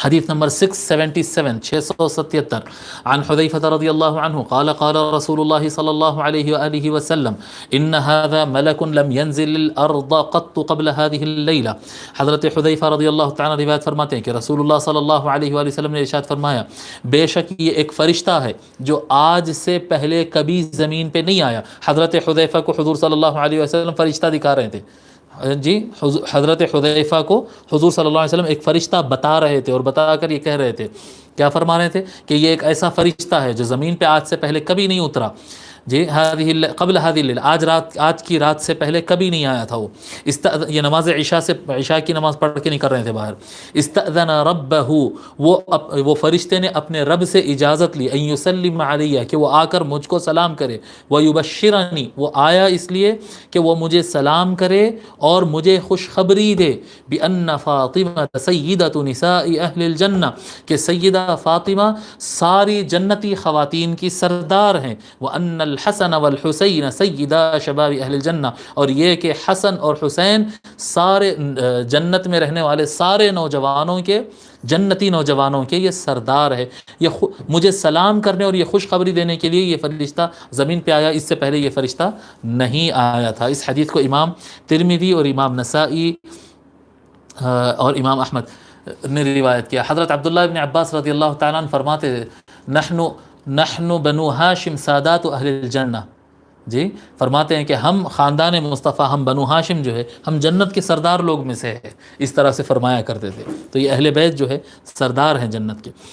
حدیث نمبر 677 677 عن حذیفہ رضی اللہ عنہ قال قال رسول اللہ صلی اللہ علیہ وآلہ وسلم ان هذا ملک لم ينزل الارض قط قبل هذه الليلہ۔ حضرت حذیفہ رضی اللہ تعالیٰ روایت فرماتے ہیں کہ رسول اللہ صلی اللہ علیہ وآلہ وسلم نے ارشاد فرمایا بے شک یہ ایک فرشتہ ہے جو آج سے پہلے کبھی زمین پہ نہیں آیا۔ حضرت حذیفہ کو حضور صلی اللہ علیہ وسلم فرشتہ دکھا رہے تھے جی، حضرت حذیفہ کو حضور صلی اللہ علیہ وسلم ایک فرشتہ بتا رہے تھے، اور بتا کر یہ کہہ رہے تھے، کیا فرما رہے تھے کہ یہ ایک ایسا فرشتہ ہے جو زمین پہ آج سے پہلے کبھی نہیں اترا جی، قبل هذه الليلہ، آج کی رات سے پہلے کبھی نہیں آیا تھا وہ۔ یہ نماز عشاء کی نماز پڑھ کے نہیں کر رہے تھے باہر۔ استأذن ربہ، وہ فرشتے نے اپنے رب سے اجازت لی، ان یسلم علیہ، کہ وہ آ کر مجھ کو سلام کرے، ویبشرنی، وہ آیا اس لیے کہ وہ مجھے سلام کرے اور مجھے خوشخبری دے، بأن فاطمہ سیدۃ نساء اہل الجنہ، کہ سیدہ فاطمہ ساری جنتی خواتین کی سردار ہیں، وأن الحسن والحسین سیدہ شباب اہل الجنہ، اور یہ کہ حسن اور حسین سارے جنت میں رہنے والے سارے نوجوانوں کے، جنتی نوجوانوں کے یہ سردار ہے۔ یہ مجھے سلام کرنے اور یہ خوشخبری دینے کے لیے یہ فرشتہ زمین پہ آیا، اس سے پہلے یہ فرشتہ نہیں آیا تھا۔ اس حدیث کو امام ترمذی اور امام نسائی اور امام احمد نے روایت کیا۔ حضرت عبداللہ ابن عباس رضی اللہ تعالیٰ عنہ فرماتے ہیں نحن بنو ہاشم سادات اہل الجنہ، جی فرماتے ہیں کہ ہم خاندان مصطفیٰ، ہم بنو ہاشم جو ہے، ہم جنت کے سردار لوگ میں سے ہے، اس طرح سے فرمایا کرتے تھے۔ تو یہ اہل بیت جو ہے سردار ہیں جنت کے۔